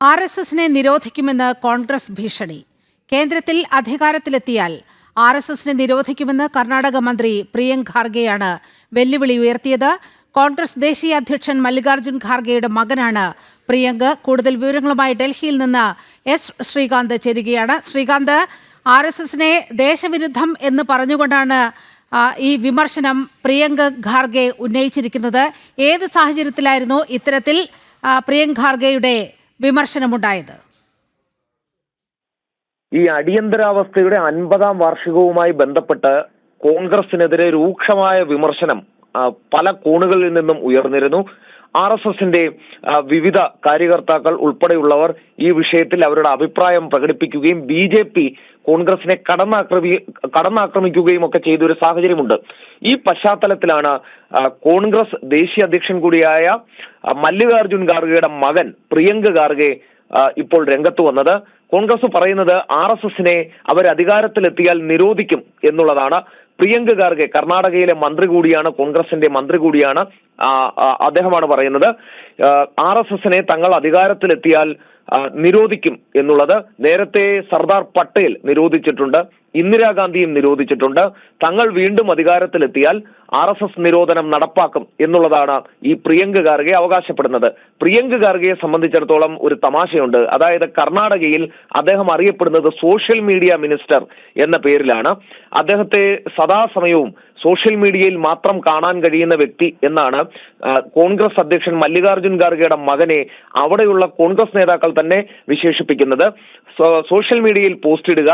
ആർഎസ്എസിനെ നിരോധിക്കുമെന്ന് കോൺഗ്രസ് ഭീഷണി. കേന്ദ്രത്തിൽ അധികാരത്തിലെത്തിയാൽ ആർഎസ്എസിനെ നിരോധിക്കുമെന്ന് കർണാടക മന്ത്രി പ്രിയങ്ക് ഖാർഗെയാണ് വെല്ലുവിളി ഉയർത്തിയത്. കോൺഗ്രസ് ദേശീയ അധ്യക്ഷൻ മല്ലികാർജ്ജുൻ ഖാർഗെയുടെ മകനാണ് പ്രിയങ്ക്. കൂടുതൽ വിവരങ്ങളുമായി ഡൽഹിയിൽ നിന്ന് എസ് ശ്രീകാന്ത് ചേരുകയാണ്. ശ്രീകാന്ത്, ആർഎസ്എസിനെ ദേശവിരുദ്ധം എന്ന് പറഞ്ഞുകൊണ്ടാണ് ഈ വിമർശനം പ്രിയങ്ക് ഖാർഗെ ഉന്നയിച്ചിരിക്കുന്നത്. ഏത് സാഹചര്യത്തിലായിരുന്നു ഇത്തരത്തിൽ പ്രിയങ്ക് ഖാർഗെയുടെ വിമർശനമുണ്ടായത്? ഈ അടിയന്തരാവസ്ഥയുടെ 50-ാം വാർഷികവുമായി ബന്ധപ്പെട്ട് കോൺഗ്രസിനെതിരെ രൂക്ഷമായ വിമർശനം പല കോണുകളിൽ നിന്നും ഉയർന്നിരുന്നു. ആർഎസ്എസിന്റെ വിവിധ കാര്യകർത്താക്കൾ ഉൾപ്പെടെയുള്ളവർ ഈ വിഷയത്തിൽ അവരുടെ അഭിപ്രായം പ്രകടിപ്പിക്കുകയും ബിജെപി കോൺഗ്രസിനെ കടന്നാക്രമിക്കുകയും ഒക്കെ ചെയ്തൊരു സാഹചര്യമുണ്ട്. ഈ പശ്ചാത്തലത്തിലാണ് കോൺഗ്രസ് ദേശീയ അധ്യക്ഷൻ കൂടിയായ മല്ലികാർജ്ജുൻ ഖാർഗെയുടെ മകൻ പ്രിയങ്ക് ഖാർഗെ ഇപ്പോൾ രംഗത്ത് വന്നത്. കോൺഗ്രസ് പറയുന്നത് ആർഎസ്എസിനെ അവർ അധികാരത്തിലെത്തിയാൽ നിരോധിക്കും എന്നുള്ളതാണ്. പ്രിയങ്ക് ഖാർഗെ കർണാടകയിലെ മന്ത്രി കൂടിയാണ്, കോൺഗ്രസിന്റെ മന്ത്രി കൂടിയാണ്. അദ്ദേഹമാണ് പറയുന്നത് ആർഎസ്എസിനെ തങ്ങൾ അധികാരത്തിലെത്തിയാൽ നിരോധിക്കും എന്നുള്ളത്. നേരത്തെ സർദാർ പട്ടേൽ നിരോധിച്ചിട്ടുണ്ട്, ഇന്ദിരാഗാന്ധിയും നിരോധിച്ചിട്ടുണ്ട്. തങ്ങൾ വീണ്ടും അധികാരത്തിലെത്തിയാൽ ആർഎസ്എസ് നിരോധനം നടപ്പാക്കും എന്നുള്ളതാണ് ഈ പ്രിയങ്ക് ഖാർഗെ അവകാശപ്പെടുന്നത്. പ്രിയങ്ക് ഖാർഗെയെ സംബന്ധിച്ചിടത്തോളം ഒരു തമാശയുണ്ട്. അതായത് കർണാടകയിൽ അദ്ദേഹം അറിയപ്പെടുന്നത് സോഷ്യൽ മീഡിയ മിനിസ്റ്റർ എന്ന പേരിലാണ്. അദ്ദേഹത്തെ സദാസമയവും സോഷ്യൽ മീഡിയയിൽ മാത്രം കാണാൻ കഴിയുന്ന വ്യക്തി എന്നാണ് കോൺഗ്രസ് അധ്യക്ഷൻ മല്ലികാർജ്ജുൻ ഖാർഗെയുടെ മകനെ അവിടെയുള്ള കോൺഗ്രസ് നേതാക്കൾ തന്നെ വിശേഷിപ്പിക്കുന്നത്. സോഷ്യൽ മീഡിയയിൽ പോസ്റ്റ് ഇടുക,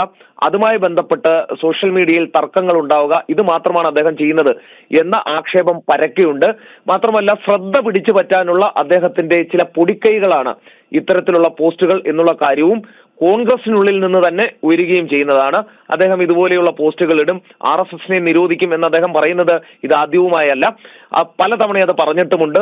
അതുമായി ബന്ധപ്പെട്ട് സോഷ്യൽ മീഡിയയിൽ തർക്കങ്ങൾ ഉണ്ടാവുക, ഇത് മാത്രമാണ് അദ്ദേഹം ചെയ്യുന്നത് എന്ന ആക്ഷേപം പരക്കെയുണ്ട്. മാത്രമല്ല, ശ്രദ്ധ പിടിച്ചു പറ്റാനുള്ള അദ്ദേഹത്തിന്റെ ചില പൊടിക്കൈകളാണ് ഇത്തരത്തിലുള്ള പോസ്റ്റുകൾ എന്നുള്ള കാര്യവും കോൺഗ്രസിനുള്ളിൽ നിന്ന് തന്നെ ഉയരുകയും ചെയ്യുന്നതാണ്. അദ്ദേഹം ഇതുപോലെയുള്ള പോസ്റ്റുകൾ ഇടും, ആർഎസ്എസിനെ നിരോധിക്കും എന്ന് അദ്ദേഹം പറയുന്നത് ഇതാദ്യവുമായല്ല, പലതവണ അത് പറഞ്ഞിട്ടുമുണ്ട്.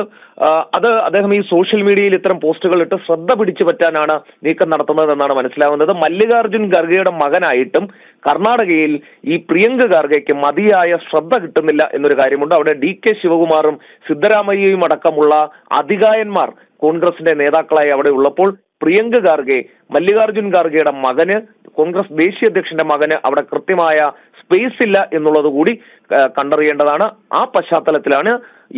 അത് അദ്ദേഹം ഈ സോഷ്യൽ മീഡിയയിൽ ഇത്തരം പോസ്റ്റുകൾ ഇട്ട് ശ്രദ്ധ പിടിച്ചു പറ്റാനാണ് നീക്കം നടത്തുന്നത് എന്നാണ് മനസ്സിലാവുന്നത്. മല്ലികാർജ്ജുൻ ഖാർഗെയുടെ മകനായിട്ടും കർണാടകയിൽ ഈ പ്രിയങ്ക് ഖാർഗെക്ക് മതിയായ ശ്രദ്ധ കിട്ടുന്നില്ല എന്നൊരു കാര്യമുണ്ട്. അവിടെ DK ശിവകുമാറും സിദ്ധരാമയ്യയും അടക്കമുള്ള അധികായന്മാർ കോൺഗ്രസിന്റെ നേതാക്കളായി അവിടെ ഉള്ളപ്പോൾ പ്രിയങ്ക് ഖാർഗെ, മല്ലികാർജ്ജുൻ ഖാർഗെയുടെ മകന്, കോൺഗ്രസ് ദേശീയ അധ്യക്ഷന്റെ മകന് അവിടെ കൃത്യമായ സ്പേസ് ഇല്ല എന്നുള്ളത് കൂടി കണ്ടറിയേണ്ടതാണ്. ആ പശ്ചാത്തലത്തിലാണ്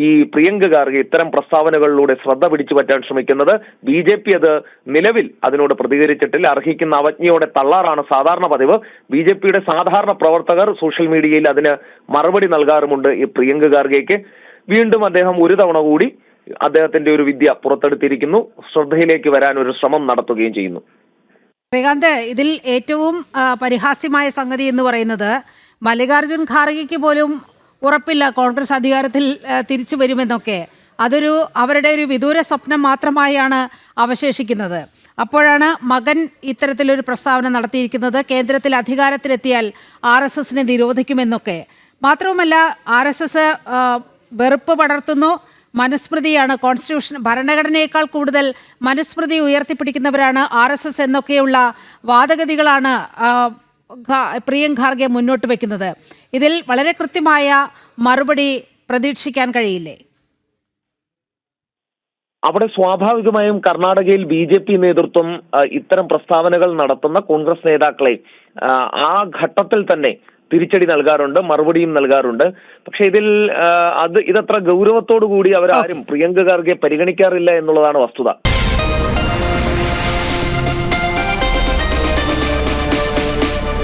ഈ പ്രിയങ്ക് ഖാർഗെ ഇത്തരം പ്രസ്താവനകളിലൂടെ ശ്രദ്ധ പിടിച്ചു പറ്റാൻ ശ്രമിക്കുന്നത്. BJP അത് നിലവിൽ അതിനോട് പ്രതികരിച്ചിട്ടില്ല. അർഹിക്കുന്ന അവജ്ഞയോടെ തള്ളാറാണ് സാധാരണ പതിവ്. BJPയുടെ സാധാരണ പ്രവർത്തകർ സോഷ്യൽ മീഡിയയിൽ അതിന് മറുപടി നൽകാറുമുണ്ട് ഈ പ്രിയങ്ക് ഖാർഗെക്ക്. വീണ്ടും അദ്ദേഹം ഒരു തവണ കൂടി അദ്ദേഹത്തിന്റെ ഒരു വിദ്യ പുറത്തെടുത്തിരിക്കുന്നു, ശ്രദ്ധയിലേക്ക് വരാൻ ഒരു ശ്രമം നടത്തുകയും ചെയ്യുന്നു. ശ്രീകാന്ത്, ഇതിൽ ഏറ്റവും പരിഹാസ്യമായ സംഗതി എന്ന് പറയുന്നത് മല്ലികാർജ്ജുൻ ഖാർഗെക്ക് പോലും ഉറപ്പില്ല കോൺഗ്രസ് അധികാരത്തിൽ തിരിച്ചു വരുമെന്നൊക്കെ. അവരുടെ ഒരു വിദൂര സ്വപ്നം മാത്രമായാണ് അവശേഷിക്കുന്നത്. അപ്പോഴാണ് മകൻ ഇത്തരത്തിലൊരു പ്രസ്താവന നടത്തിയിരിക്കുന്നത്, കേന്ദ്രത്തിൽ അധികാരത്തിലെത്തിയാൽ ആർഎസ്എസിനെ നിരോധിക്കുമെന്നൊക്കെ. മാത്രവുമല്ല, ആർഎസ്എസ് വെറുപ്പ് പടർത്തുന്നു, മനുസ്മൃതിയാണ്, കോൺസ്റ്റിറ്റ്യൂഷൻ, ഭരണഘടനയേക്കാൾ കൂടുതൽ മനുസ്മൃതി ഉയർത്തിപ്പിടിക്കുന്നവരാണ് ആർഎസ്എസ് എന്നൊക്കെയുള്ള വാദഗതികളാണ് പ്രിയങ്ക് ഖാർഗെ മുന്നോട്ട് വെക്കുന്നത്. ഇതിൽ വളരെ കൃത്യമായ മറുപടി പ്രതീക്ഷിക്കാൻ കഴിയില്ലേ? അവിടെ സ്വാഭാവികമായും കർണാടകയിൽ BJP നേതൃത്വം ഇത്തരം പ്രസ്താവനകൾ നടത്തുന്ന കോൺഗ്രസ് നേതാക്കളെ ആ ഘട്ടത്തിൽ തന്നെ തിരിച്ചടി നൽകാറുണ്ട്, മറുപടിയും നൽകാറുണ്ട്. പക്ഷെ ഇതത്ര ഗൗരവത്തോടു കൂടി അവരാരും പ്രിയങ്ക് ഖാർഗെ പരിഗണിക്കാറില്ല എന്നുള്ളതാണ് വസ്തുത.